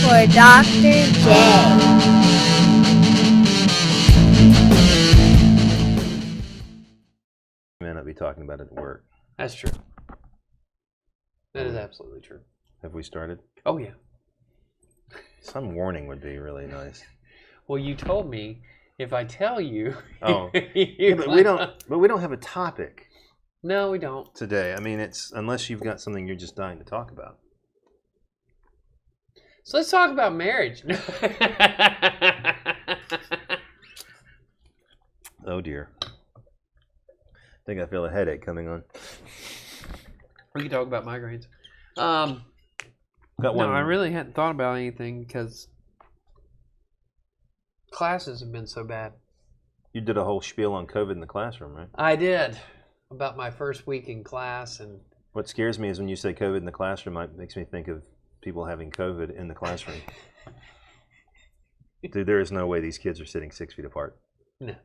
for Dr. J. May not be talking about it at work. That's true. That is absolutely true. Have we started? Oh, yeah. Some warning would be really nice. Well, you told me if I tell you. Oh, yeah, but we don't have a topic. No, we don't Today. I mean, it's unless you've got something you're just dying to talk about. So let's talk about marriage. Oh dear. I think I feel a headache coming on. We can talk about migraines. Got one. No, I really hadn't thought about anything because classes have been so bad. You did a whole spiel on COVID in the classroom, right? I did. About my first week in class. And What scares me is when you say COVID in the classroom, it makes me think of people having COVID in the classroom. Dude, there is no way these kids are sitting 6 feet apart. No.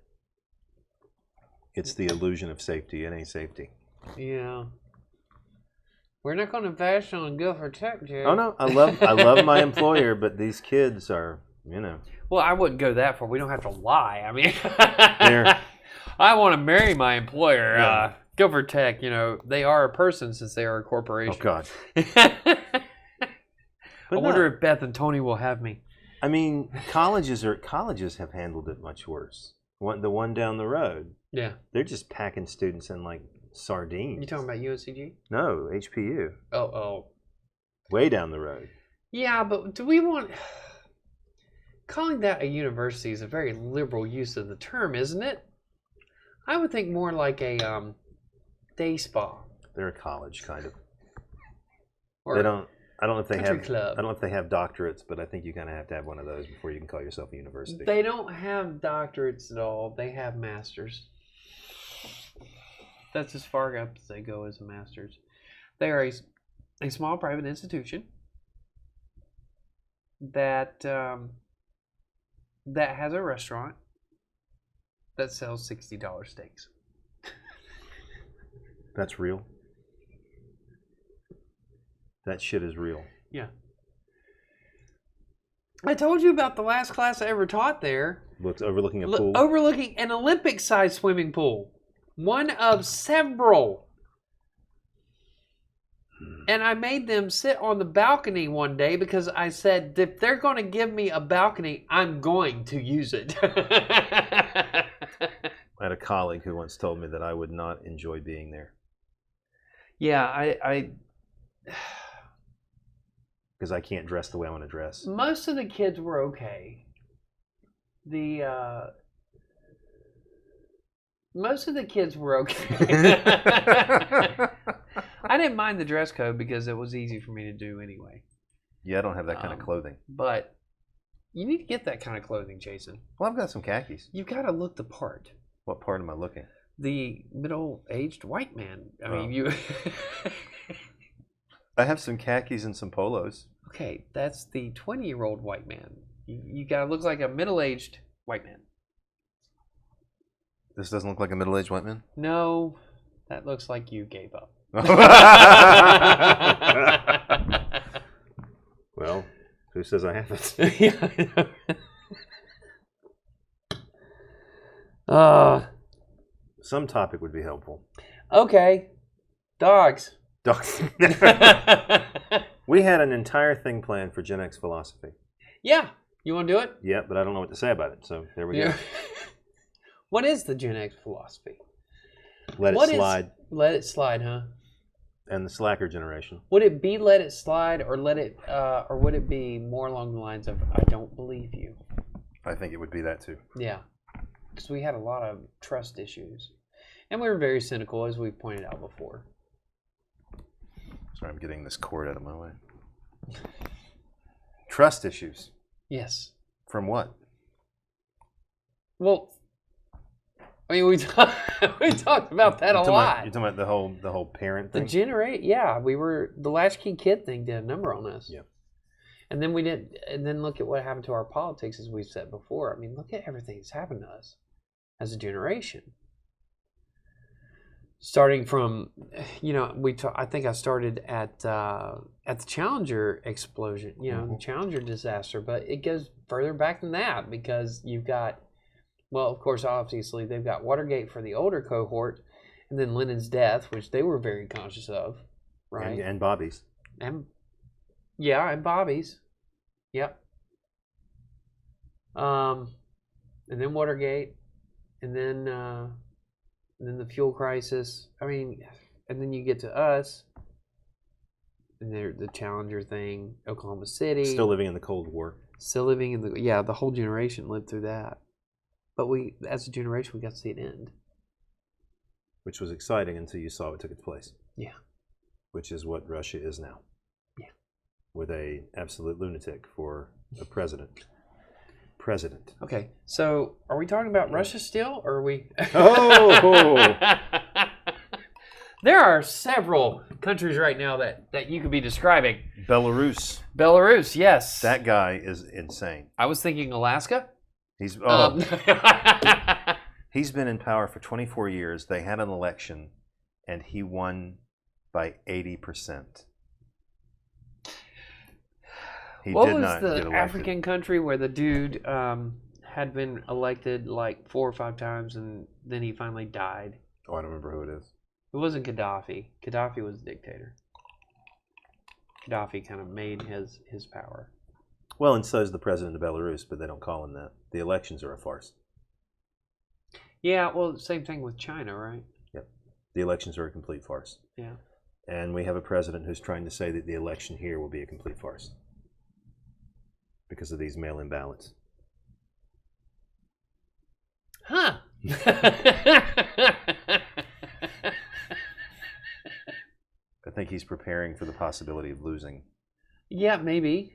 It's the illusion of safety. It ain't safety. Yeah. We're not going to bash on Go for Tech, Jay. Oh no, I love my employer, but these kids are, you know. Well, I wouldn't go that far. We don't have to lie. I mean, They're- I want to marry my employer. Yeah. Go for Tech, you know, they are a person since they are a corporation. Oh God. I But wonder no. if Beth and Tony will have me. I mean, colleges have handled it much worse. The one down the road, Yeah. they're just packing students in like sardines. You talking about UNCG? No, HPU. Oh. Way down the road. Yeah, but do we want... Calling that a university is a very liberal use of the term, isn't it? I would think more like a day spa. They're a college, kind of. Or They don't. I don't know if they country have. club. I don't know if they have doctorates, but I think you kind of have to have one of those before you can call yourself a university. They don't have doctorates at all. They have masters. That's as far up as they go as a master's. They are a small private institution that that has a restaurant that sells $60 steaks. That's real. That shit is real. Yeah. I told you about the last class I ever taught there. Looks overlooking a pool. Overlooking an Olympic-sized swimming pool. One of several. And I made them sit on the balcony one day because I said, if they're going to give me a balcony, I'm going to use it. I had a colleague who once told me that I would not enjoy being there Yeah, because I can't dress the way I want to dress. most of the kids were okay. Most of the kids were okay. I didn't mind the dress code because it was easy for me to do anyway. Yeah, I don't have that kind of clothing. But you need to get that kind of clothing, Jason. Well, I've got some khakis. You've got to look the part. What part am I looking? The middle-aged white man. I Oh. mean, you... I have some khakis and some polos. Okay, that's the 20-year-old white man. You got to look like a middle-aged white man. This doesn't look like a middle-aged white man? No, that looks like you gave up. Well, who says I haven't? Some topic would be helpful. Okay, dogs. Dogs. We had an entire thing planned for Gen X philosophy. Yeah, you want to do it? Yeah, but I don't know what to say about it, so there we go. What is the Gen X philosophy? Let it slide. Let it slide, huh? And the slacker generation. Would it be let it slide, or or would it be more along the lines of I don't believe you? I think it would be that too. Yeah, because we had a lot of trust issues, and we were very cynical, as we pointed out before. Sorry, I'm getting this cord out of my way. Trust issues. Yes. From what? Well, I mean, we talked about that a lot. You're talking about the whole parent thing? The latchkey kid thing did a number on us. Yeah. And then look at what happened to our politics, as we've said before. I mean, look at everything that's happened to us as a generation. starting from, I think I started at the Challenger explosion, the Challenger disaster, but it goes further back than that because you've got, well, of course, obviously they've got Watergate for the older cohort, and then Lennon's death, which they were very conscious of, right? And Bobby's. And Bobby's. Yep. And then Watergate, and then the fuel crisis. I mean, and then you get to us, and the Challenger thing, Oklahoma City. Still living in the Cold War. Still living in the whole generation lived through that. But we, as a generation, we got to see it end. Which was exciting until you saw what took its place. Yeah. Which is what Russia is now. Yeah. With a absolute lunatic for a president. Okay, so are we talking about Russia still, or are we? Oh! There are several countries right now that you could be describing. Belarus, yes. That guy is insane. I was thinking Alaska. He's he's been in power for 24 years. They had an election, and he won by 80%. What was the African country where the dude had been elected like 4 or 5 times, and then he finally died? Oh, I don't remember who it is. It wasn't Gaddafi. Gaddafi was a dictator. Gaddafi kind of made his power. Well, and so is the president of Belarus, but they don't call him that. The elections are a farce. Yeah, well, same thing with China, right? Yep. The elections are a complete farce. Yeah. And we have a president who's trying to say that the election here will be a complete farce because of these mail-in ballots. Huh. I think he's preparing for the possibility of losing. Yeah, maybe.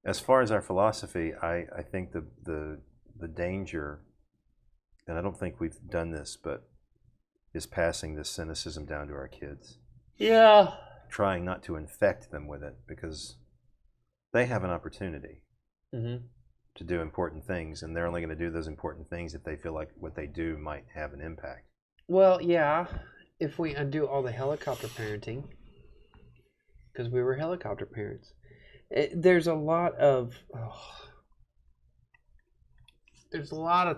As far as our philosophy, I think the danger, and I don't think we've done this, but is passing this cynicism down to our kids. Yeah. Trying not to infect them with it because they have an opportunity to do important things, and they're only going to do those important things if they feel like what they do might have an impact. Well, yeah, if we undo all the helicopter parenting, because we were helicopter parents. There's a lot of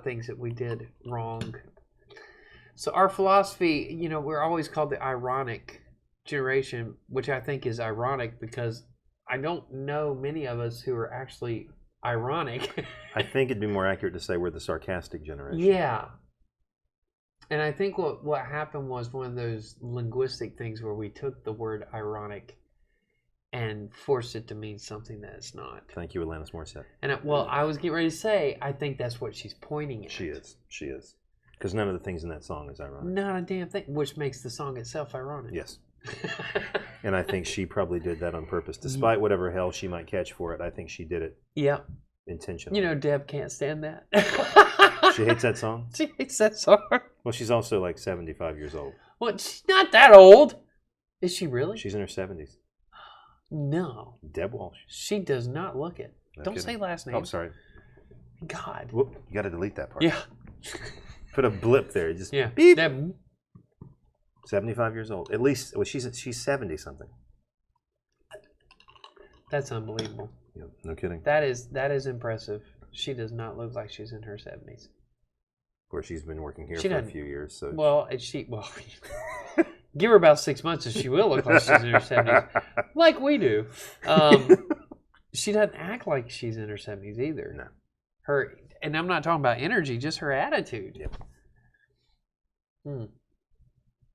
things that we did wrong. So our philosophy, we're always called the ironic generation, which I think is ironic because I don't know many of us who are actually ironic. I think it'd be more accurate to say we're the sarcastic generation. Yeah. And I think what happened was one of those linguistic things where we took the word ironic and forced it to mean something that it's not. Thank you, Alanis Morissette. And I was getting ready to say, I think that's what she's pointing at. She is. Because none of the things in that song is ironic. Not a damn thing, which makes the song itself ironic. Yes. And I think she probably did that on purpose. Despite whatever hell she might catch for it, I think she did it intentionally. Deb can't stand that. She hates that song? She hates that song. Well, she's also like 75 years old. Well, she's not that old. Is she really? She's in her 70s. No. Deb Walsh. She does not look it. Don't say last name. Oh, sorry. God. Whoop, you got to delete that part. Yeah. Put a blip there. Just yeah. Beep. Deb. 75 years old. At least, well, she's 70 something. That's unbelievable. Yeah, no kidding. That is impressive. She does not look like she's in her 70s. Of course, she's been working here for a few years. So give her about 6 months and she will look like she's in her 70s, like we do. She doesn't act like she's in her 70s either. No. And I'm not talking about energy, just her attitude. Yep.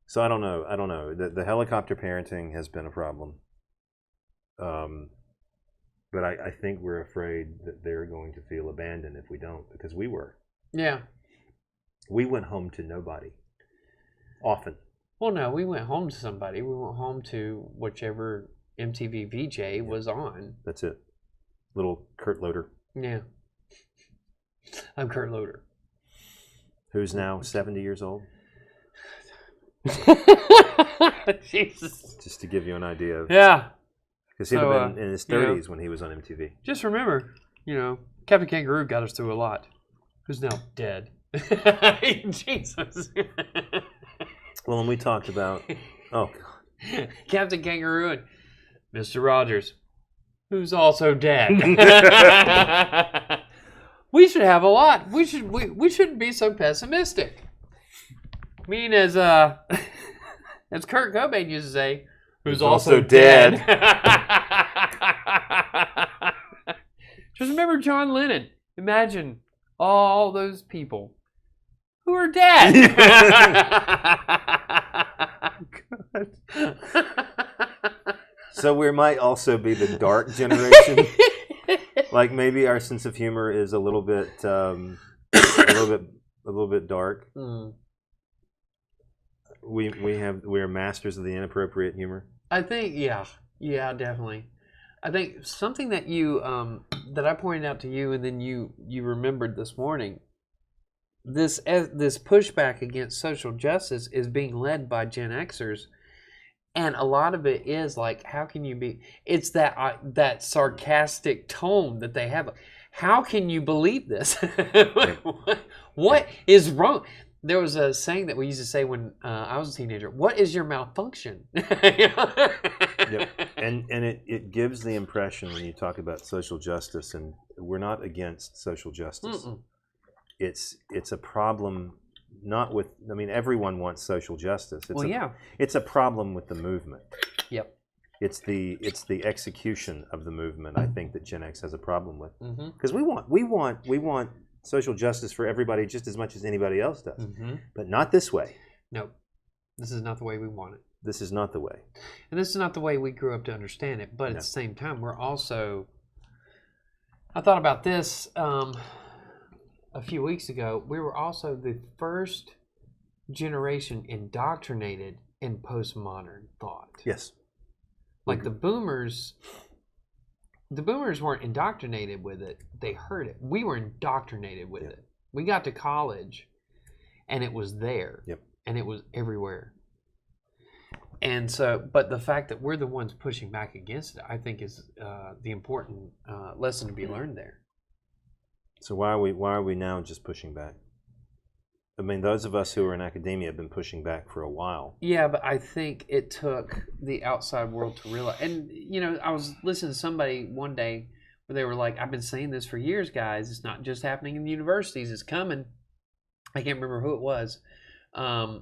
So I don't know. The helicopter parenting has been a problem. But I think we're afraid that they're going to feel abandoned if we don't, because we were. Yeah. We went home to nobody. Often. Well, no, we went home to somebody. We went home to whichever MTV VJ was on. That's it. Little Kurt Loder. Yeah. I'm Kurt Loder. Who's now 70 years old. Jesus. Just to give you an idea of... Yeah. Because he'd have been in his 30s when he was on MTV. Just remember, Captain Kangaroo got us through a lot. Who's now dead. Jesus. Well, and we talked about, oh, God. Captain Kangaroo and Mr. Rogers, who's also dead. We should have a lot. We shouldn't be so pessimistic. I mean, as Kurt Cobain used to say, who's also dead. Just remember John Lennon. Imagine all those people who are dead. So we might also be the dark generation. Like maybe our sense of humor is a little bit dark. Mm. We are masters of the inappropriate humor. I think yeah, definitely. I think something that you that I pointed out to you, and then you remembered this morning. This pushback against social justice is being led by Gen Xers, and a lot of it is like, how can you be? It's that sarcastic tone that they have. How can you believe this? What is wrong? There was a saying that we used to say when I was a teenager. What is your malfunction? Yep. And it gives the impression when you talk about social justice, and we're not against social justice. Mm-mm. It's a problem, not with. I mean, everyone wants social justice. It's a problem with the movement. Yep. It's the execution of the movement. I think that Gen X has a problem with, because we want social justice for everybody just as much as anybody else does, but not this way. No, this is not the way we want it. This is not the way, and this is not the way we grew up to understand it. But at the same time, we're also. I thought about this. A few weeks ago, we were also the first generation indoctrinated in postmodern thought. Yes. Like the boomers weren't indoctrinated with it. They heard it. We were indoctrinated with it. We got to college and it was there. Yep. And it was everywhere. And so, but the fact that we're the ones pushing back against it, I think is the important lesson to be learned there. So why are we now just pushing back? I mean, those of us who are in academia have been pushing back for a while. Yeah, but I think it took the outside world to realize. And, I was listening to somebody one day where they were like, I've been saying this for years, guys. It's not just happening in the universities. It's coming. I can't remember who it was. I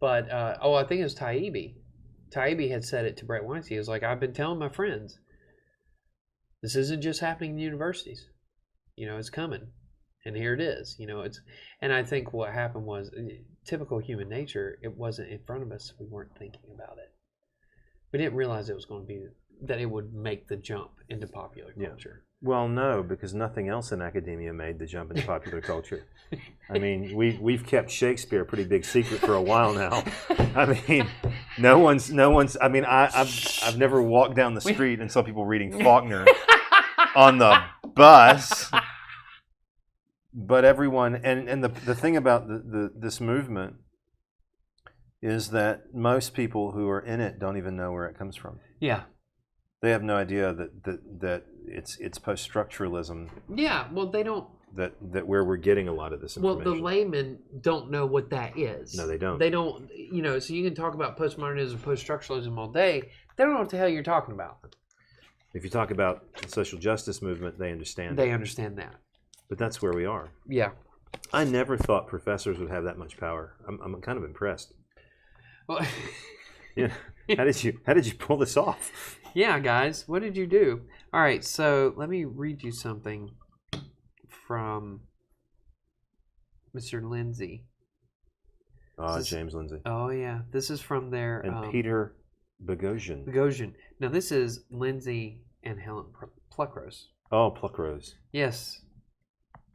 think it was Taibbi. Taibbi had said it to Brett Weinstein. He was like, I've been telling my friends, this isn't just happening in the universities. It's coming, and here it is. And I think what happened was typical human nature. It wasn't in front of us. We weren't thinking about it. We didn't realize it was going to be that it would make the jump into popular culture. Yeah. Well, no, because nothing else in academia made the jump into popular culture. I mean, we've kept Shakespeare a pretty big secret for a while now. I mean, no one's. I mean, I've never walked down the street and saw people reading Faulkner on the bus. But everyone, and the thing about this movement is that most people who are in it don't even know where it comes from. Yeah. They have no idea that it's post-structuralism. Yeah, well, they don't. That where we're getting a lot of this information. Well, the laymen don't know what that is. No, they don't. They don't, so you can talk about postmodernism, post-structuralism all day. They don't know what the hell you're talking about. If you talk about the social justice movement, they understand They understand that. But that's where we are. Yeah. I never thought professors would have that much power. I'm kind of impressed. Well, yeah. How did you pull this off? Yeah, guys, what did you do? All right, so let me read you something from Mr. Lindsay. James Lindsay. Oh yeah, this is from their and Peter Boghossian. Boghossian. Now this is Lindsay and Helen Pluckrose. Oh, Pluckrose. Yes.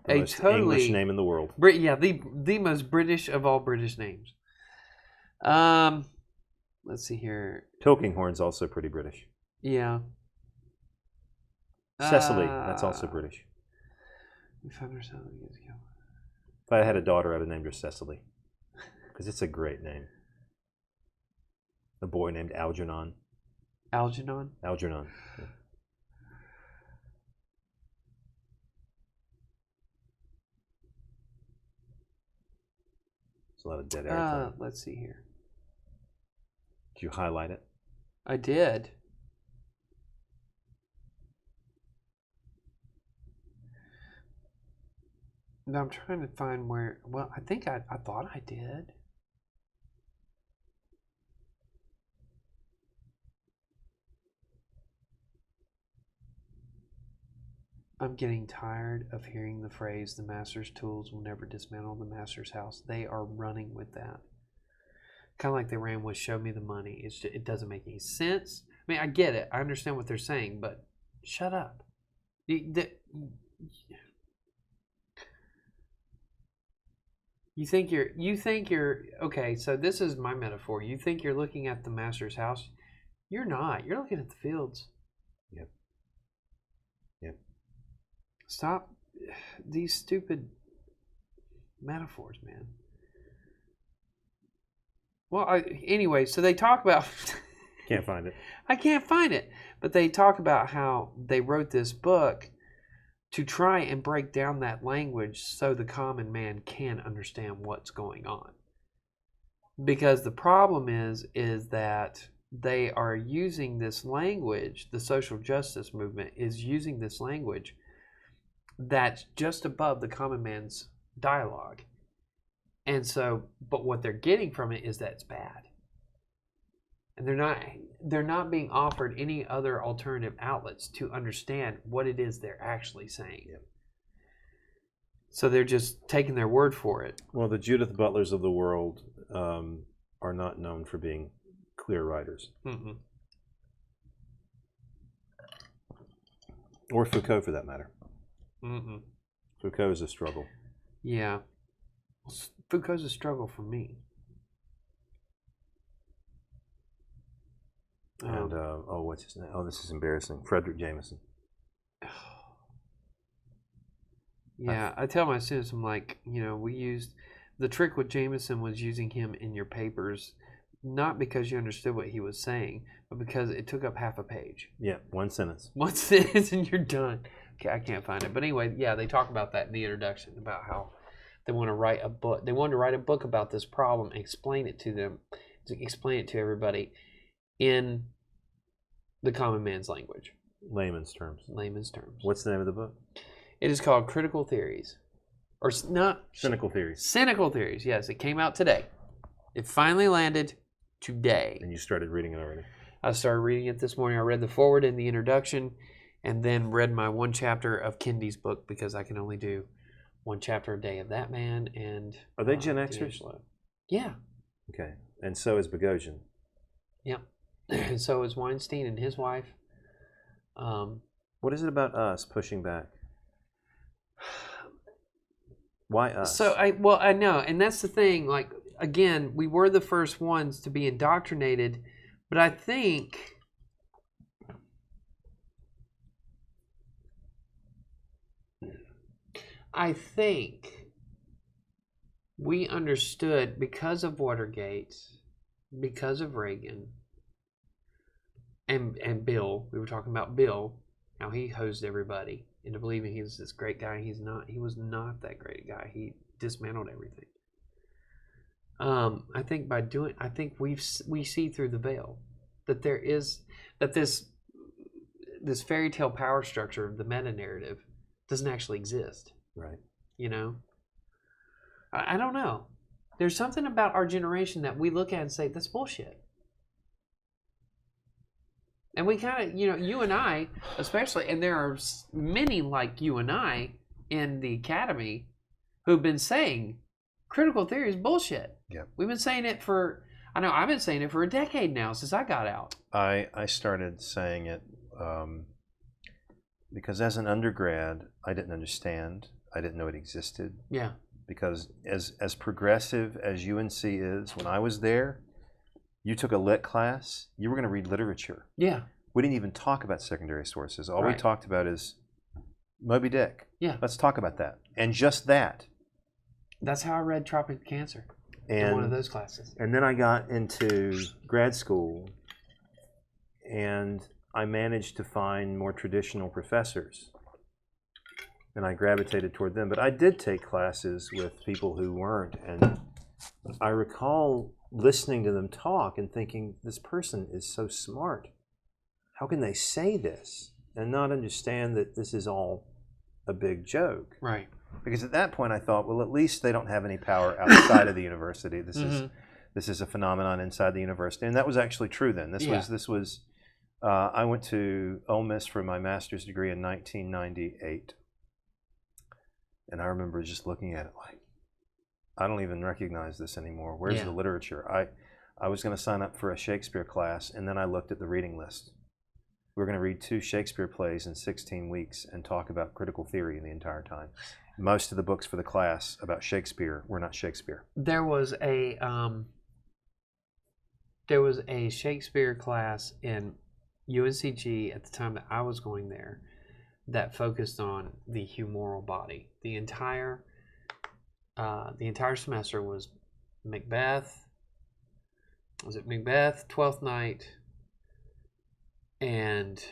The most English name in the world. The most British of all British names. Let's see here. Tulkinghorn's also pretty British. Yeah. Cecily, that's also British. If I had a daughter, I'd have named her Cecily. Because it's a great name. A boy named Algernon. Algernon? Algernon. Yeah. a lot of dead air. Let's see here. Did you highlight it? I did. No, I'm trying to find where. Well, I think I thought I did. I'm getting tired of hearing the phrase, the master's tools will never dismantle the master's house. They are running with that. Kind of like they ran with show me the money. It doesn't make any sense. I mean, I get it. I understand what they're saying, but shut up. You think you're okay, so this is my metaphor. You think you're looking at the master's house. You're not. You're looking at the fields. Yep. Stop these stupid metaphors, man. Well, anyway, so they talk about... Can't find it. I can't find it. But they talk about how they wrote this book to try and break down that language so the common man can understand what's going on. Because the problem is that they are using this language, the social justice movement is using this language that's just above the common man's dialogue. And so, but what they're getting from it is that it's bad. And they're not being offered any other alternative outlets to understand what it is they're actually saying. Yep. So they're just taking their word for it. Well, the Judith Butlers of the world are not known for being clear writers. Mm-mm. Or Foucault, for that matter. Mm-mm. Foucault is a struggle. Yeah. Foucault's a struggle for me. And, what's his name? Oh, this is embarrassing. Frederick Jameson. Yeah, I tell my students, I'm like, we used, the trick with Jameson was using him in your papers, not because you understood what he was saying, but because it took up half a page. Yeah, one sentence. One sentence and you're done. Okay, I can't find it. But anyway, yeah, they talk about that in the introduction, about how they want to write a book. They wanted to write a book about this problem, explain it to them, explain it to everybody in the common man's language. Layman's terms. Layman's terms. What's the name of the book? It is called Critical Theories. Or not. Cynical Theories. Cynical Theories, yes. It came out today. It finally landed today. And you started reading it already? I started reading it this morning. I read the foreword and the introduction, and then read my one chapter of Kendi's book, because I can only do one chapter a day of that man. And are they Gen Xers? D'Angelo. Yeah. Okay. And so is Bogosian. Yep. And so is Weinstein and his wife. What is it about us pushing back? Why us? So I know, and that's the thing. Like, again, we were the first ones to be indoctrinated, but I think we understood, because of Watergate, because of Reagan, and Bill. We were talking about Bill, how he hosed everybody into believing he was this great guy. He's not. He was not that great a guy. He dismantled everything. I think we see through the veil that this fairy tale power structure, the meta narrative, doesn't actually exist. Right. I don't know. There's something about our generation that we look at and say, that's bullshit. And we kind of, you and I, especially, and there are many like you and I in the academy who've been saying critical theory is bullshit. Yeah. We've been saying it I've been saying it for a decade now, since I got out. I started saying it because as an undergrad, I didn't understand. I didn't know it existed. Yeah. Because as progressive as UNC is, when I was there, you took a lit class, you were going to read literature. Yeah. We didn't even talk about secondary sources. All Right. we talked about is Moby Dick. Yeah. Let's talk about that. And just that. That's how I read Tropic Cancer in one of those classes. And then I got into grad school, and I managed to find more traditional professors. And I gravitated toward them. But I did take classes with people who weren't. And I recall listening to them talk and thinking, this person is so smart. How can they say this and not understand that this is all a big joke? Right. Because at that point I thought, well, at least they don't have any power outside of the university. This is a phenomenon inside the university, and that was actually true then. This was. I went to Ole Miss for my master's degree in 1998, and I remember just looking at it like, I don't even recognize this anymore. Where's the literature? I was going to sign up for a Shakespeare class, and then I looked at the reading list. We were going to read 2 Shakespeare plays in 16 weeks and talk about critical theory the entire time. Most of the books for the class about Shakespeare were not Shakespeare. There was a Shakespeare class in UNCG at the time that I was going there that focused on the humoral body. The entire semester was Macbeth. Was it Macbeth, Twelfth Night, and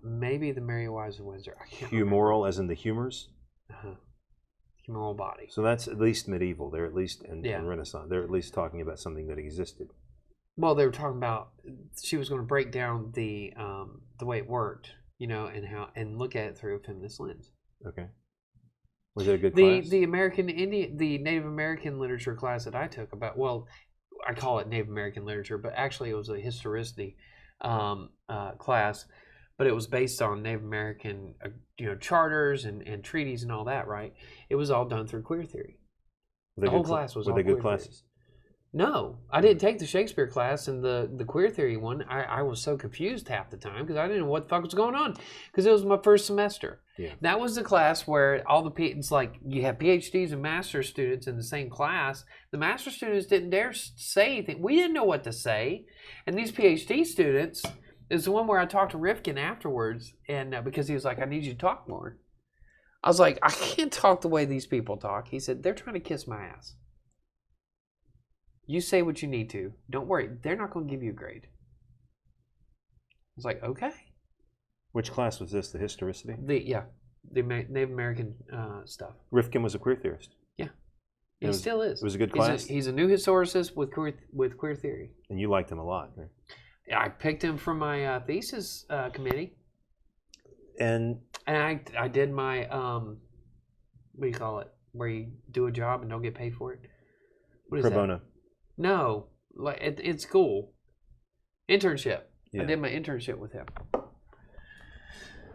maybe the Merry Wives of Windsor. I can't Humoral, remember. as in the humors. Humoral body. So that's at least medieval. They're at least in Renaissance. They're at least talking about something that existed. Well, they were talking about, she was going to break down the way it worked, and look at it through a feminist lens. Okay. Was it a good class? The Native American literature class that I took about, well, I call it Native American literature, but actually it was a historicity class, but it was based on Native American, charters and treaties and all that, right? It was all done through queer theory. The whole class was all queer theory. Were they good classes? No, I didn't take the Shakespeare class, and the queer theory one, I was so confused half the time because I didn't know what the fuck was going on because it was my first semester. Yeah. That was the class where it's like you have PhDs and master's students in the same class. The master's students didn't dare say anything. We didn't know what to say. And these PhD students is the one where I talked to Rifkin afterwards, and because he was like, I need you to talk more. I was like, I can't talk the way these people talk. He said, they're trying to kiss my ass. You say what you need to. Don't worry. They're not going to give you a grade. I was like, okay. Which class was this? The historicity? The Native American stuff. Rifkin was a queer theorist. Yeah. He still is. It was a good class? He's a new historicist with queer theory. And you liked him a lot, right? Yeah, I picked him for my thesis committee. And I did my, what do you call it? Where you do a job and don't get paid for it? What is pro that? bono. No, like in school. Internship. Yeah. I did my internship with him.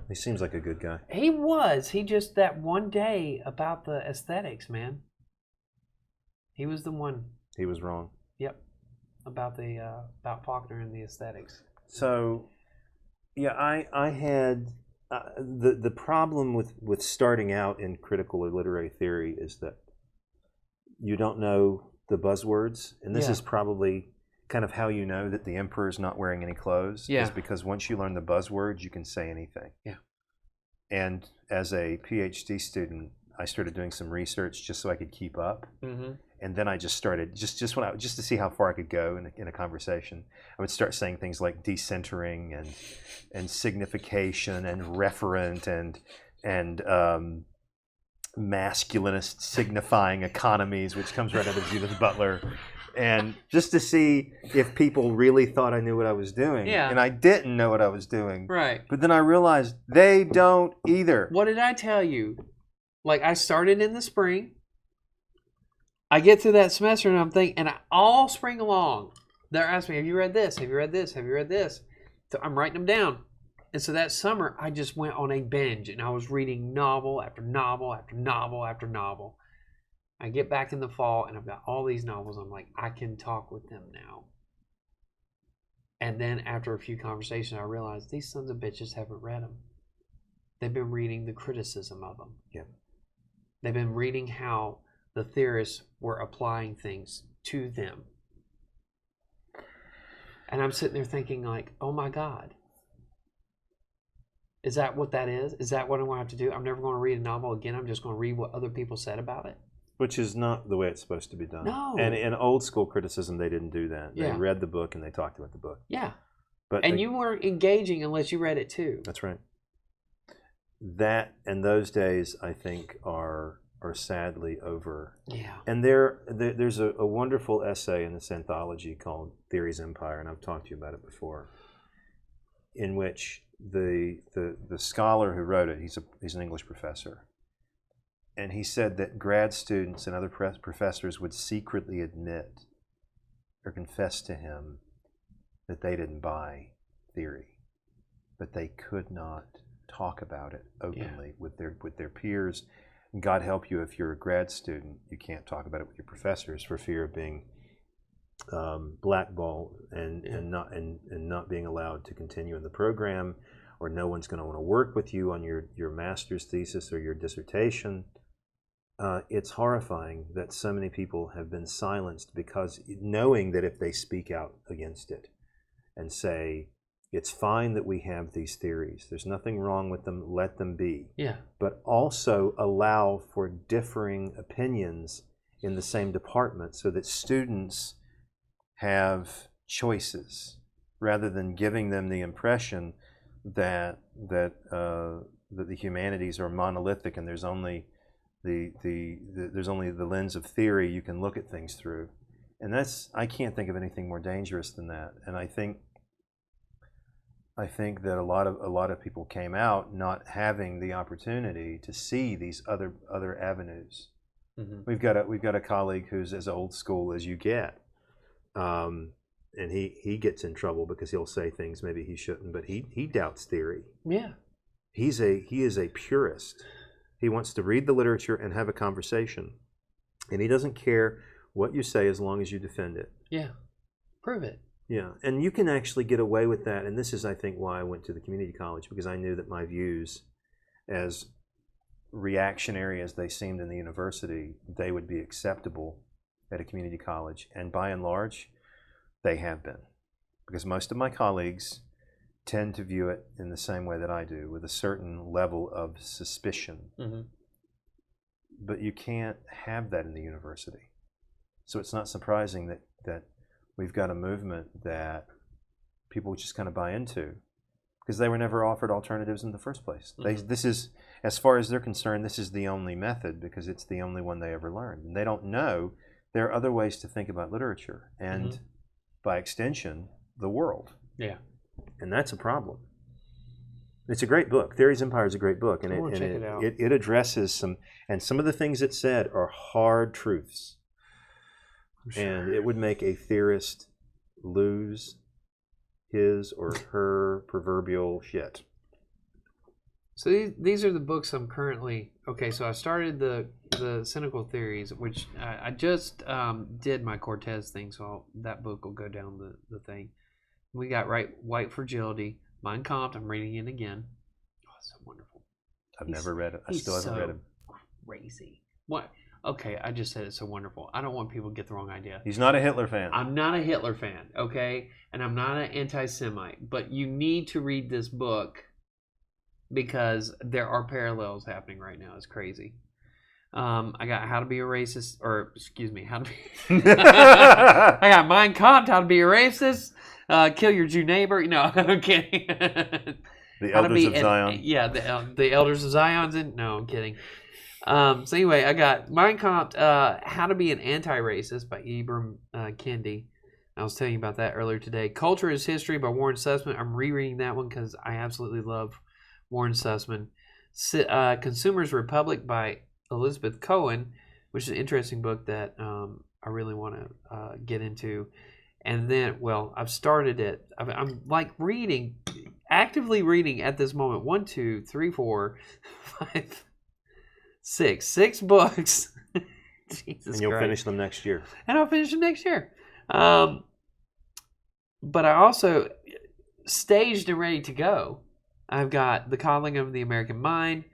He seems like a good guy. He was. He just, that one day about the aesthetics, man. He was the one. He was wrong. Yep. About Faulkner and the aesthetics. So, yeah, I had the problem with starting out in critical or literary theory is that you don't know the buzzwords, and this is probably kind of how you know that the emperor's not wearing any clothes. Yeah. Is because once you learn the buzzwords, you can say anything. Yeah. And as a PhD student, I started doing some research just so I could keep up. Mm-hmm. And then I just started just to see how far I could go in a conversation. I would start saying things like decentering and signification and referent and masculinist signifying economies, which comes right out of Judith Butler, and just to see if people really thought I knew what I was doing. Yeah. And I didn't know what I was doing. Right. But then I realized they don't either. What did I tell you? Like, I started in the spring. I get through that semester and I'm thinking, and all spring long, they're asking me, have you read this? Have you read this? Have you read this? So I'm writing them down. And so that summer, I just went on a binge, and I was reading novel after novel after novel after novel. I get back in the fall, and I've got all these novels. I'm like, I can talk with them now. And then after a few conversations, I realized these sons of bitches haven't read them. They've been reading the criticism of them. Yeah. They've been reading how the theorists were applying things to them. And I'm sitting there thinking like, oh my God. Is that what that is? Is that what I'm going to have to do? I'm never going to read a novel again. I'm just going to read what other people said about it. Which is not the way it's supposed to be done. No. And in old school criticism, they didn't do that. They Yeah. read the book and they talked about the book. Yeah. But you weren't engaging unless you read it too. That's right. That and those days, I think, are are sadly over. Yeah. And there's a wonderful essay in this anthology called Theory's Empire, and I've talked to you about it before, in which the scholar who wrote it, he's an English professor, and he said that grad students and other professors would secretly admit or confess to him that they didn't buy theory, but they could not talk about it openly with their peers. And God help you if you're a grad student, you can't talk about it with your professors for fear of being blackballed and not being allowed to continue in the program, or no one's going to want to work with you on your master's thesis or your dissertation. It's horrifying that so many people have been silenced because knowing that if they speak out against it and say, it's fine that we have these theories, there's nothing wrong with them, let them be. Yeah. But also allow for differing opinions in the same department so that students have choices rather than giving them the impression that the humanities are monolithic and there's only the lens of theory you can look at things through. And I can't think of anything more dangerous than that. And I think that a lot of people came out not having the opportunity to see these other avenues. Mm-hmm. We've got a colleague who's as old school as you get, and he gets in trouble because he'll say things maybe he shouldn't, but he doubts theory. Yeah, he is a purist. He wants to read the literature and have a conversation, and he doesn't care what you say as long as you defend it. Yeah, prove it. Yeah, and you can actually get away with that, and this is, I think, why I went to the community college, because I knew that my views, as reactionary as they seemed in the university, they would be acceptable at a community college, and by and large, they have been, because most of my colleagues tend to view it in the same way that I do, with a certain level of suspicion. Mm-hmm. But you can't have that in the university. So it's not surprising that we've got a movement that people just kind of buy into because they were never offered alternatives in the first place. Mm-hmm. This is, as far as they're concerned, this is the only method because it's the only one they ever learned. And they don't know there are other ways to think about literature and, mm-hmm. by extension, the world. Yeah. And that's a problem. It's a great book. Theory's Empire is a great book. And it addresses some of the things it said are hard truths. Sure. And it would make a theorist lose his or her proverbial shit. So these are the books I'm currently... Okay, so I started the Cynical Theories, which I just did my Cortez thing, so that book will go down the thing. We got White Fragility, Mein Kampf, I'm reading it again. Oh, it's so wonderful. I've never read it. I still haven't read it. Crazy. What? Okay, I just said it's so wonderful. I don't want people to get the wrong idea. He's not a Hitler fan. I'm not a Hitler fan, okay? And I'm not an anti-Semite. But you need to read this book because there are parallels happening right now. It's crazy. I got How to Be a Racist, or excuse me, How to Be... I got Mein Kampf, How to Be a Racist, Kill Your Jew Neighbor. No, I'm kidding. The Elders of Zion. Yeah, the Elders of Zion. No, I'm kidding. So anyway, I got Mein Kampf, How to Be an Anti-Racist by Ibram Kendi. I was telling you about that earlier today. Culture is History by Warren Sussman. I'm rereading that one because I absolutely love Warren Sussman. Consumer's Republic by Elizabeth Cohen, which is an interesting book that I really want to get into. And then, well, I've started it. I'm like actively reading at this moment. 1, 2, 3, 4, 5... Six books. Jesus and you'll Christ. finish them next year. And I'll finish them next year. But I also staged and ready to go. I've got The Coddling of the American Mind.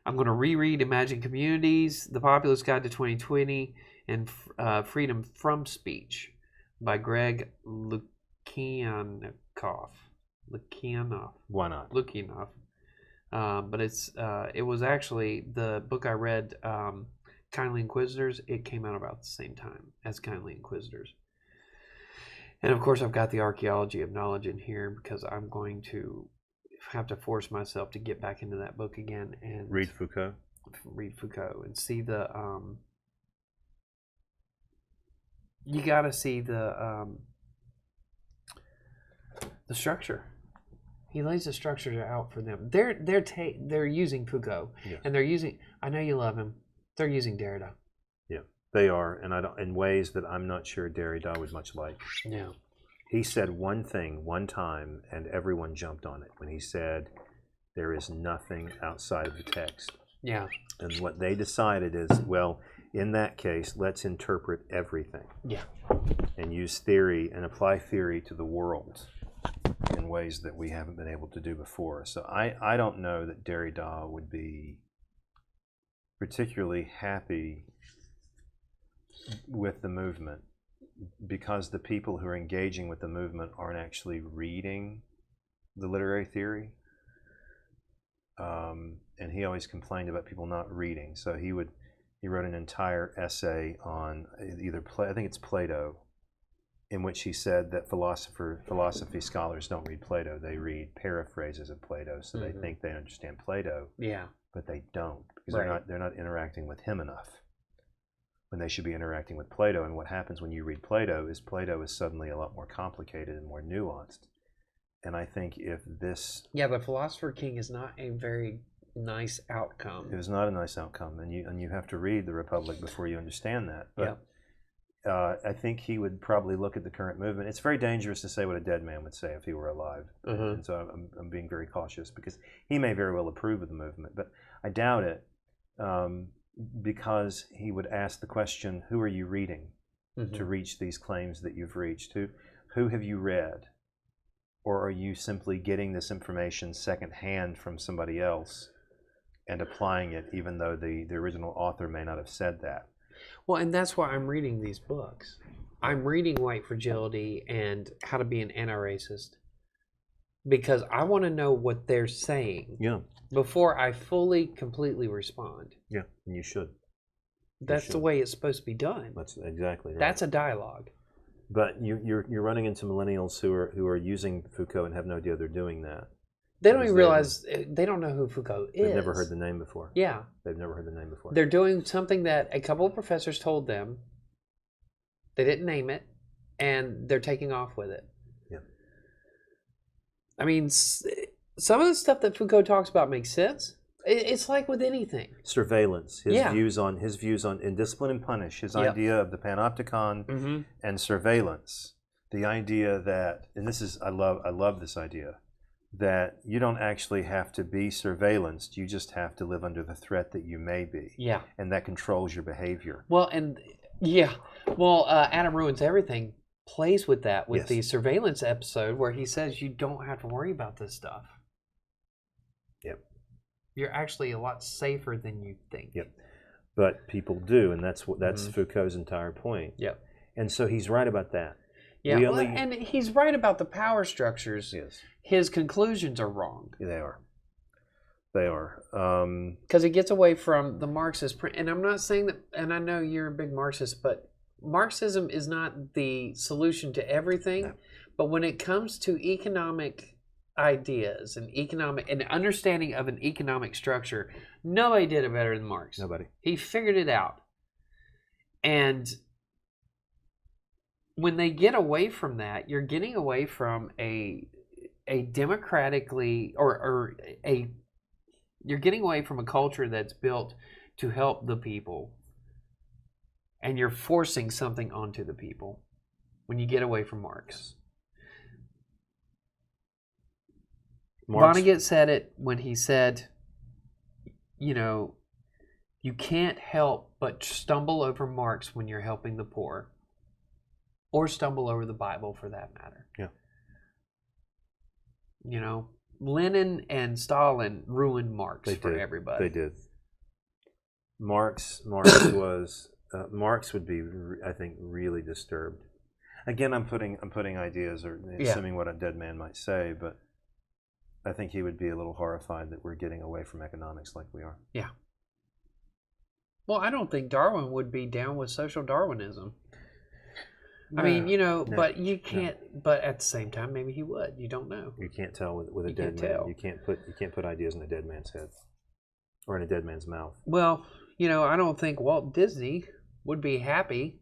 I'm going to reread Imagine Communities, The Populist Guide to 2020, and Freedom from Speech by Greg Lukianoff. Why not? Lukianoff. But it was actually the book I read, Kindly Inquisitors. It came out about the same time as Kindly Inquisitors. And of course, I've got the Archaeology of Knowledge in here because I'm going to have to force myself to get back into that book again and read Foucault. read Foucault and see the you got to see the structure. He lays the structure out for them. They're using Foucault, Yes. and they're using. I know you love him. They're using Derrida. Yeah, they are, and I don't, in ways that I'm not sure Derrida would much like. Yeah. He said one thing one time, and everyone jumped on it when he said, "There is nothing outside of the text." Yeah. And what they decided is, well, in that case, let's interpret everything. Yeah. And use theory and apply theory to the world in ways that we haven't been able to do before. So I don't know that Derrida would be particularly happy with the movement, because the people who are engaging with the movement aren't actually reading the literary theory. And he always complained about people not reading. So he wrote an entire essay on I think it's Plato, in which he said that philosophy scholars don't read Plato. They read paraphrases of Plato, so they think they understand Plato. Yeah. But they don't, because they're not interacting with him enough when they should be interacting with Plato. And what happens when you read Plato is suddenly a lot more complicated and more nuanced. And I think if this... Yeah, the Philosopher King is not a very nice outcome. It was not a nice outcome, and you have to read The Republic before you understand that. But I think he would probably look at the current movement. It's very dangerous to say what a dead man would say if he were alive. And so I'm being very cautious, because he may very well approve of the movement, but I doubt it, because he would ask the question, who are you reading to reach these claims that you've reached? Who have you read? Or are you simply getting this information secondhand from somebody else and applying it, even though the original author may not have said that? Well, and that's why I'm reading these books. I'm reading White Fragility and How to Be an Anti-Racist, because I want to know what they're saying before I completely respond. Yeah, and you should. That's the way it's supposed to be done. That's exactly right. That's a dialogue. But you're running into millennials who are using Foucault and have no idea they're doing that. They don't even realize, they don't know who Foucault is. They've never heard the name before. Yeah. They've never heard the name before. They're doing something that a couple of professors told them. They didn't name it, and they're taking off with it. Yeah. I mean, some of the stuff that Foucault talks about makes sense. It's like with anything. Surveillance. His views on in Discipline and Punish. His idea of the panopticon and surveillance. The idea that, and this is I love this idea, that you don't actually have to be surveillanced. You just have to live under the threat that you may be. Yeah. And that controls your behavior. Well, Adam Ruins Everything plays with that with the surveillance episode where he says you don't have to worry about this stuff. Yep. You're actually a lot safer than you think. Yep. But people do, and that's Foucault's entire point. Yep. And so he's right about that. Yeah, and he's right about the power structures. Yes. His conclusions are wrong. They are. They are. Because it gets away from the Marxist print. And I'm not saying that, and I know you're a big Marxist, but Marxism is not the solution to everything. No. But when it comes to economic ideas and an understanding of an economic structure, nobody did it better than Marx. Nobody. He figured it out. And when they get away from that, you're getting away from a democratically you're getting away from a culture that's built to help the people, and you're forcing something onto the people when you get away from Marx. Vonnegut said it when he said, you can't help but stumble over Marx when you're helping the poor, or stumble over the Bible for that matter. Yeah. Lenin and Stalin ruined Marx for everybody. They did. Marx was Marx would be, I think, really disturbed. Again, I'm putting ideas or assuming what a dead man might say, but I think he would be a little horrified that we're getting away from economics like we are. Yeah. Well, I don't think Darwin would be down with social Darwinism. No, I mean, but you can't. No. But at the same time, maybe he would. You don't know. You can't tell with a dead man. You can't put ideas in a dead man's head. or in a dead man's mouth. Well, I don't think Walt Disney would be happy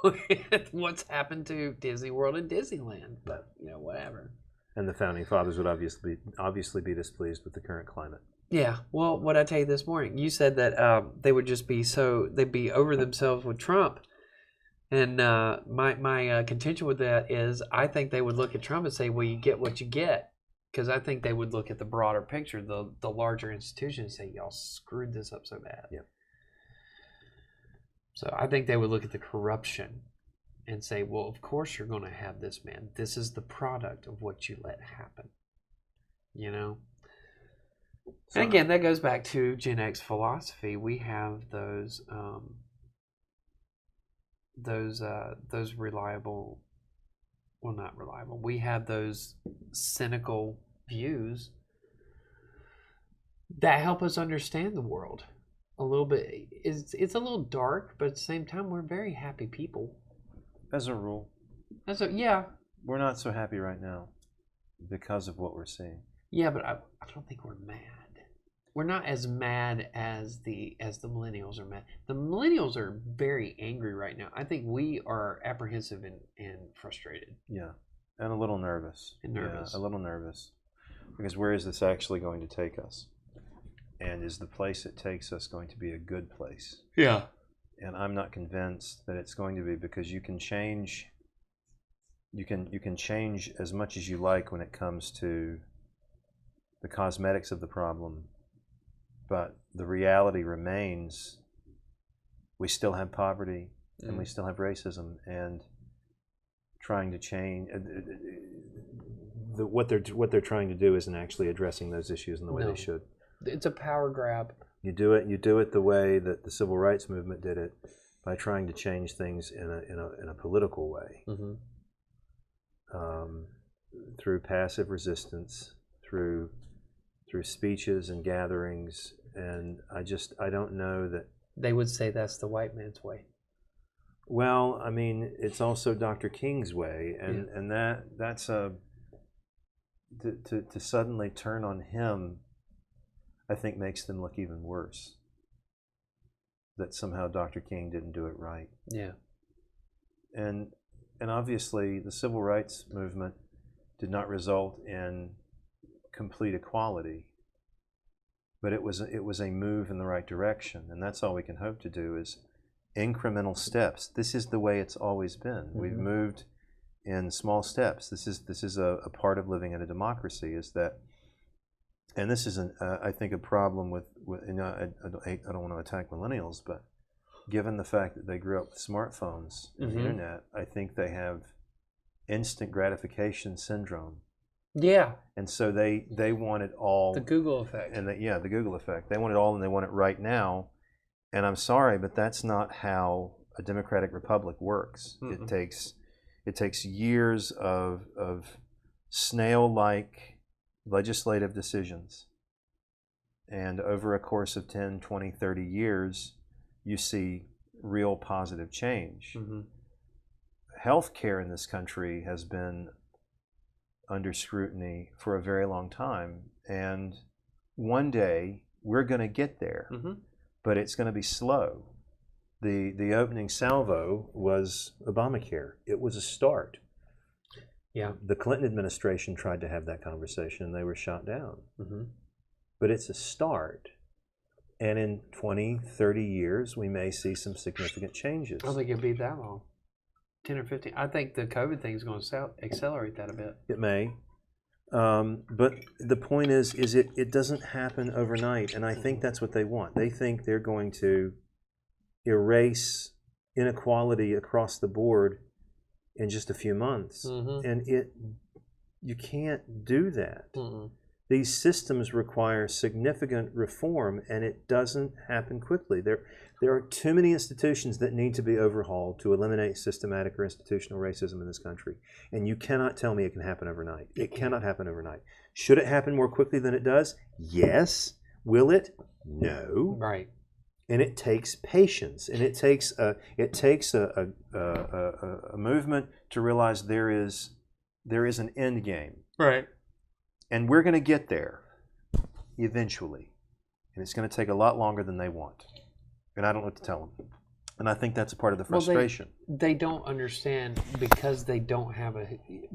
with what's happened to Disney World and Disneyland. But whatever. And the founding fathers would obviously be displeased with the current climate. Yeah. Well, what I tell you this morning, you said that they would just they'd be over themselves with Trump. And my contention with that is I think they would look at Trump and say, well, you get what you get. Because I think they would look at the broader picture, the larger institution, and say, y'all screwed this up so bad. Yeah. So I think they would look at the corruption and say, well, of course you're going to have this, man. This is the product of what you let happen. So, and again, that goes back to Gen X philosophy. We have those reliable, well, not reliable. We have those cynical views that help us understand the world a little bit. It's a little dark, but at the same time, we're very happy people. As a rule. Yeah. We're not so happy right now because of what we're seeing. Yeah, but I don't think we're mad. We're not as mad as the millennials are mad. The millennials are very angry right now. I think we are apprehensive and frustrated. Yeah, and a little nervous. Yeah, a little nervous. Because where is this actually going to take us? And is the place it takes us going to be a good place? Yeah. And I'm not convinced that it's going to be, because you can change. You can change as much as you like when it comes to the cosmetics of the problem, but the reality remains. We still have poverty, and we still have racism, and trying to change what they're trying to do isn't actually addressing those issues in the way they should. It's a power grab. You do it the way that the civil rights movement did it, by trying to change things in a political way, through passive resistance, through speeches and gatherings, and I don't know that they would say that's the white man's way. Well, I mean, it's also Dr. King's way, and that's to suddenly turn on him, I think makes them look even worse. That somehow Dr. King didn't do it right. Yeah. And obviously the civil rights movement did not result in complete equality, but it was a move in the right direction, and that's all we can hope to do is incremental steps. This is the way it's always been. We've moved in small steps. This is a part of living in a democracy, is that, and this is I think a problem with I don't want to attack millennials, but given the fact that they grew up with smartphones and the internet, I think they have instant gratification syndrome. Yeah. And so they want it all. The Google effect. And the Google effect. They want it all, and they want it right now. And I'm sorry, but that's not how a democratic republic works. It takes years of snail-like legislative decisions. And over a course of 10, 20, 30 years, you see real positive change. Healthcare in this country has been under scrutiny for a very long time, and one day we're going to get there, but it's going to be slow. The opening salvo was Obamacare. It was a start. Yeah. The Clinton administration tried to have that conversation, and they were shot down. But it's a start, and in 20, 30 years we may see some significant changes. I don't think it'll be that long. 10 or 15. I think the COVID thing is going to accelerate that a bit. It may. But the point is it doesn't happen overnight, and I think that's what they want. They think they're going to erase inequality across the board in just a few months, and you can't do that. These systems require significant reform, and it doesn't happen quickly. There are too many institutions that need to be overhauled to eliminate systematic or institutional racism in this country. And you cannot tell me it can happen overnight. It cannot happen overnight. Should it happen more quickly than it does? Yes. Will it? No. Right. And it takes patience, and it takes a movement to realize there is an end game. Right. And we're going to get there eventually. and it's going to take a lot longer than they want. And I don't know what to tell them. And I think that's a part of the frustration. Well, they don't understand because they don't have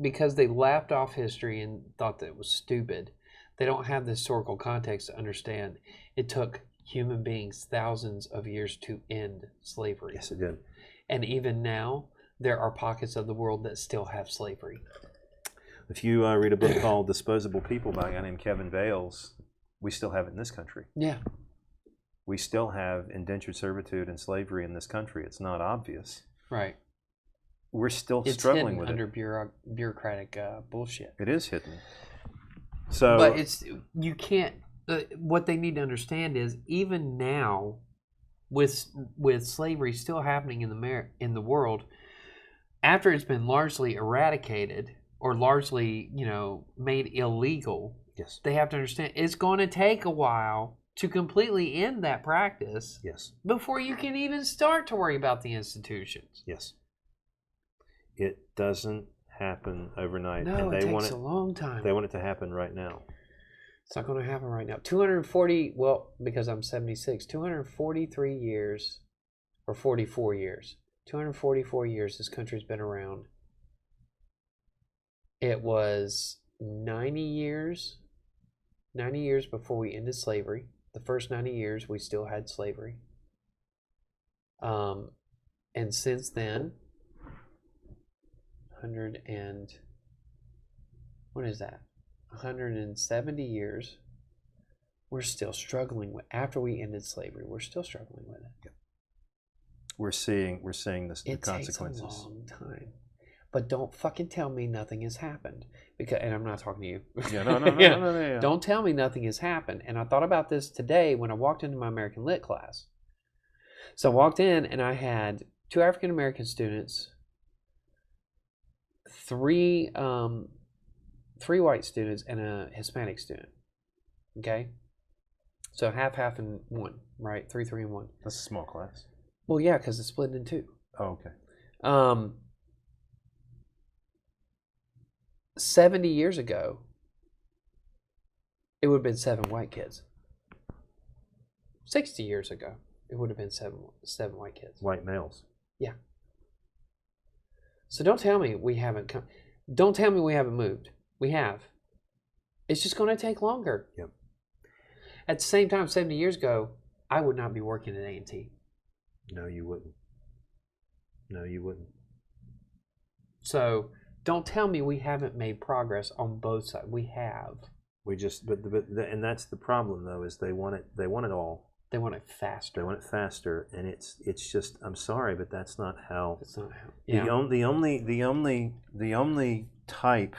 because they laughed off history and thought that it was stupid. They don't have the historical context to understand it took human beings thousands of years to end slavery. Yes, it did. And even now, there are pockets of the world that still have slavery. If you read a book called Disposable People by a guy named Kevin Vales, we still have it in this country. Yeah. We still have indentured servitude and slavery in this country. It's not obvious. Right. We're still struggling with it. It's hidden under bureaucratic bullshit. It is hidden. So, but you can't. What they need to understand is even now, with slavery still happening in the world, after it's been largely eradicated or largely made illegal, yes, they have to understand it's going to take a while to completely end that practice. Yes. Before you can even start to worry about the institutions. Yes. It doesn't happen overnight. No, and it takes a long time. They want it to happen right now. It's not going to happen right now. 240, well, because I'm 76, 243 years, or 44 years. 244 years this country's been around. It was 90 years before we ended slavery. The first 90 years, we still had slavery. And since then, 170 years, we're still struggling with. After we ended slavery, we're still struggling with it. Yep. We're seeing the consequences. It takes a long time. But don't fucking tell me nothing has happened. And I'm not talking to you. Yeah, no. Don't tell me nothing has happened. And I thought about this today when I walked into my American Lit class. So I walked in and I had 2 African American students, 3 white students, and a Hispanic student. Okay? So half and 1, right? 3, and 1. That's a small class. Well, yeah, because it's split in 2. Oh, okay. 70 years ago, it would have been 7 white kids. 60 years ago, it would have been seven white kids. White males. Yeah. So don't tell me we haven't come. Don't tell me we haven't moved. We have. It's just going to take longer. Yep. At the same time, 70 years ago, I would not be working at A&T. No, you wouldn't. No, you wouldn't. So don't tell me we haven't made progress on both sides. We have. We just, and that's the problem though, is they want it all. They want it faster. They want it faster, and it's just. I'm sorry, but that's not how. That's not how. Yeah. The only type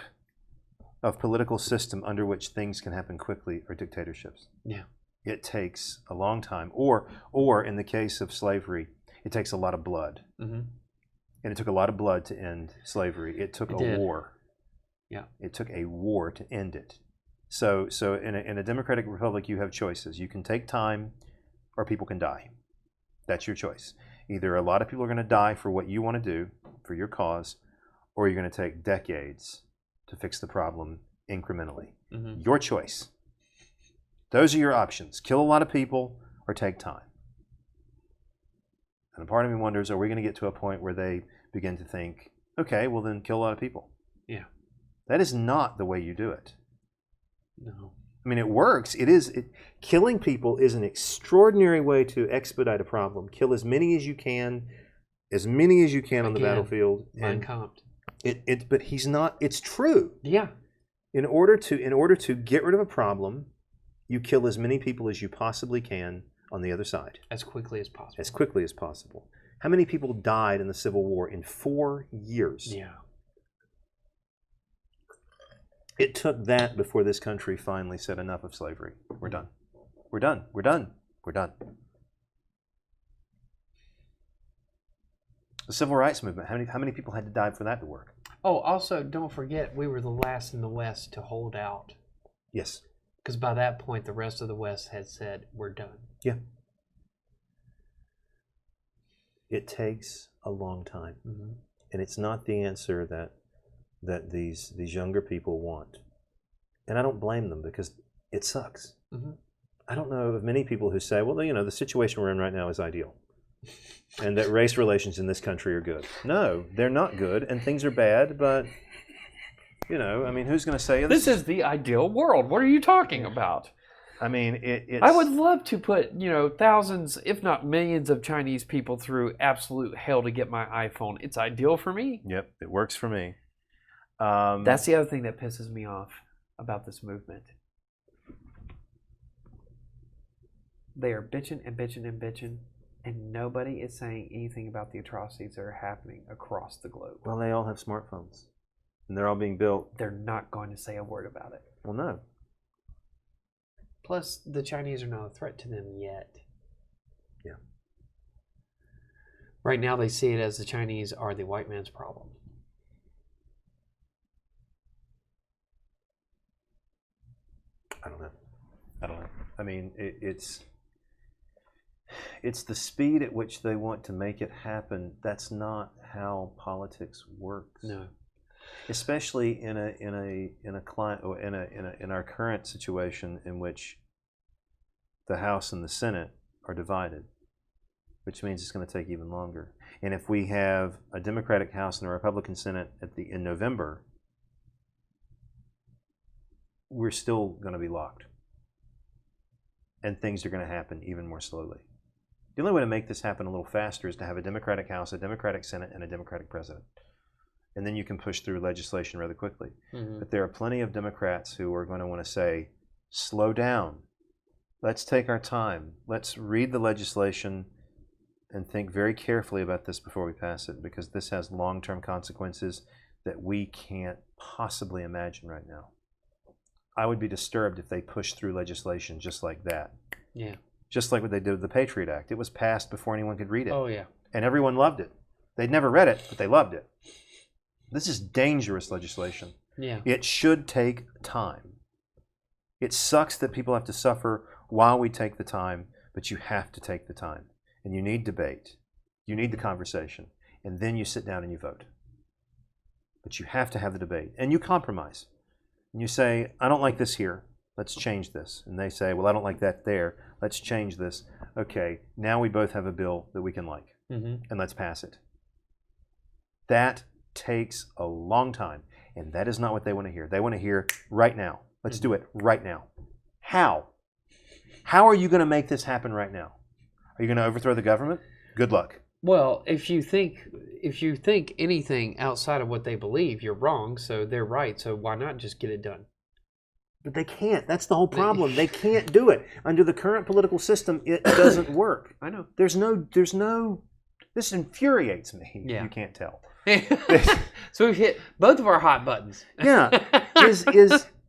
of political system under which things can happen quickly are dictatorships. Yeah. It takes a long time, or in the case of slavery, it takes a lot of blood. Mm-hmm. And it took a lot of blood to end slavery. It took a war. Yeah. It took a war to end it. So in a democratic republic, you have choices. You can take time, or people can die. That's your choice. Either a lot of people are going to die for what you want to do, for your cause, or you're going to take decades to fix the problem incrementally. Mm-hmm. Your choice. Those are your options. Kill a lot of people or take time. And a part of me wonders, are we going to get to a point where they begin to think, okay, well then kill a lot of people? Yeah. That is not the way you do it. No. I mean, it works. Killing people is an extraordinary way to expedite a problem. Kill as many as you can on the battlefield. Mein Kampf. But he's not. It's true. Yeah. In order to get rid of a problem, you kill as many people as you possibly can on the other side. As quickly as possible. As quickly as possible. How many people died in the Civil War in 4 years? Yeah. It took that before this country finally said enough of slavery. We're done. We're done. We're done. We're done. The Civil Rights Movement, how many people had to die for that to work? Oh, also, don't forget, we were the last in the West to hold out. Yes. Because by that point, the rest of the West had said, we're done. Yeah. It takes a long time. Mm-hmm. And it's not the answer that these younger people want. And I don't blame them because it sucks. Mm-hmm. I don't know of many people who say, well, the situation we're in right now is ideal, and that race relations in this country are good. No, they're not good, and things are bad, but, who's going to say this is the ideal world? What are you talking about? I mean, it's... I would love to put, thousands, if not millions of Chinese people through absolute hell to get my iPhone. It's ideal for me. Yep, it works for me. That's the other thing that pisses me off about this movement. They are bitching and bitching and bitching, and nobody is saying anything about the atrocities that are happening across the globe. Well, they all have smartphones, and they're all being built. They're not going to say a word about it. Well, no. Plus, the Chinese are not a threat to them yet. Yeah. Right now, they see it as the Chinese are the white man's problem. I don't know. I mean, it's the speed at which they want to make it happen. That's not how politics works. No. Especially in our current situation in which the House and the Senate are divided, which means it's going to take even longer. And if we have a Democratic House and a Republican Senate in November, we're still going to be locked, and things are going to happen even more slowly. The only way to make this happen a little faster is to have a Democratic House, a Democratic Senate, and a Democratic President. And then you can push through legislation rather quickly. Mm-hmm. But there are plenty of Democrats who are going to want to say, slow down. Let's take our time. Let's read the legislation and think very carefully about this before we pass it, because this has long-term consequences that we can't possibly imagine right now. I would be disturbed if they pushed through legislation just like that. Yeah. Just like what they did with the Patriot Act. It was passed before anyone could read it. Oh, yeah. And everyone loved it. They'd never read it, but they loved it. This is dangerous legislation. Yeah. It should take time. It sucks that people have to suffer while we take the time, but you have to take the time. And you need debate. You need the conversation. And then you sit down and you vote. But you have to have the debate. And you compromise. And you say, I don't like this here. Let's change this. And they say, well, I don't like that there. Let's change this. Okay, now we both have a bill that we can like. Mm-hmm. And let's pass it. That takes a long time. And that is not what they want to hear. They want to hear right now. Let's do it right now. How? How are you going to make this happen right now? Are you going to overthrow the government? Good luck. Well, if you think anything outside of what they believe, you're wrong. So they're right. So why not just get it done? But they can't. That's the whole problem. They can't do it. Under the current political system, it doesn't work. I know. There's no. This infuriates me. Yeah. You can't tell. So we've hit both of our hot buttons. Yeah.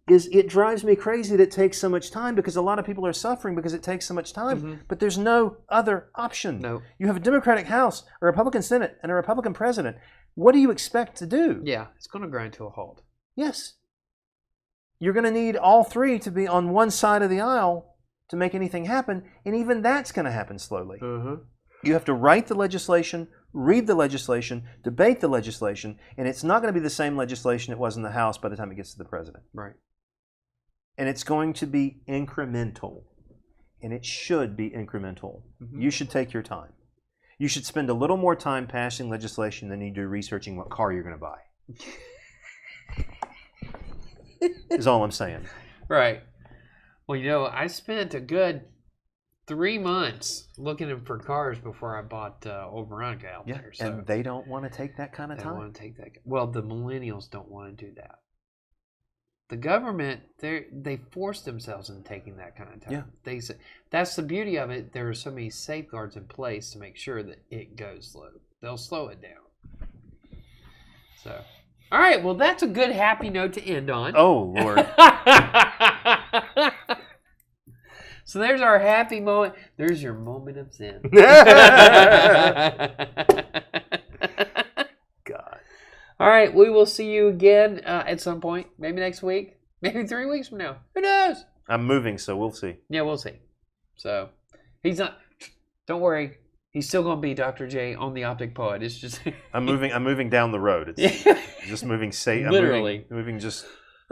It drives me crazy that it takes so much time, because a lot of people are suffering because it takes so much time. Mm-hmm. But there's no other option. No. You have a Democratic House, a Republican Senate, and a Republican President. What do you expect to do? Yeah, it's going to grind to a halt. Yes. You're going to need all three to be on one side of the aisle to make anything happen, and even that's going to happen slowly. Mm-hmm. You have to write the legislation, read the legislation, debate the legislation, and it's not going to be the same legislation it was in the House by the time it gets to the President. Right. And it's going to be incremental, and it should be incremental. Mm-hmm. You should take your time. You should spend a little more time passing legislation than you do researching what car you're going to buy. Is all I'm saying. Right. Well, I spent a good 3 months looking for cars before I bought old Veronica out there. So and they don't want to take that kind of time. They don't want to take that. Well, the millennials don't want to do that. The government, they force themselves into taking that kind of time. Yeah. They say that's the beauty of it. There are so many safeguards in place to make sure that it goes slow. They'll slow it down. So, all right. Well, that's a good happy note to end on. Oh Lord. So there's our happy moment. There's your moment of zen. All right, we will see you again at some point. Maybe next week. Maybe 3 weeks from now. Who knows? I'm moving, so we'll see. Yeah, we'll see. So, he's not... Don't worry. He's still going to be Dr. J on the Optic Pod. It's just... I'm moving down the road. It's just moving... Literally. I'm moving just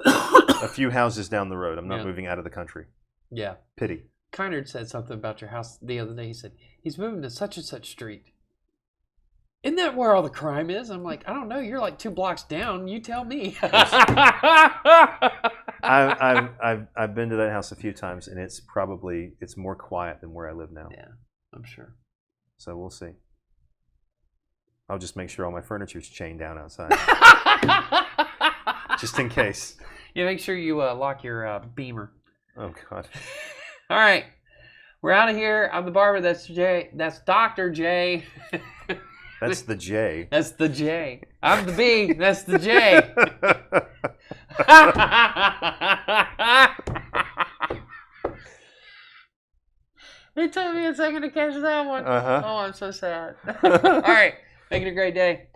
a few houses down the road. I'm not moving out of the country. Yeah. Pity. Kynard said something about your house the other day. He said, he's moving to such and such street. Isn't that where all the crime is? I'm like, I don't know. You're like 2 blocks down. You tell me. I've been to that house a few times, and it's more quiet than where I live now. Yeah, I'm sure. So we'll see. I'll just make sure all my furniture's chained down outside, just in case. Yeah, make sure you lock your Beamer. Oh God. All right, we're out of here. I'm the barber. That's Jay. That's Dr. J. That's the J. That's the J. I'm the B. That's the J. It took me a second to catch that one. Uh-huh. Oh, I'm so sad. All right, make it a great day.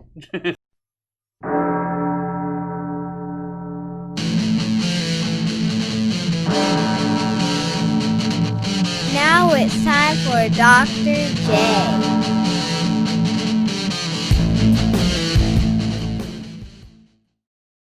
Now it's time for Dr. J.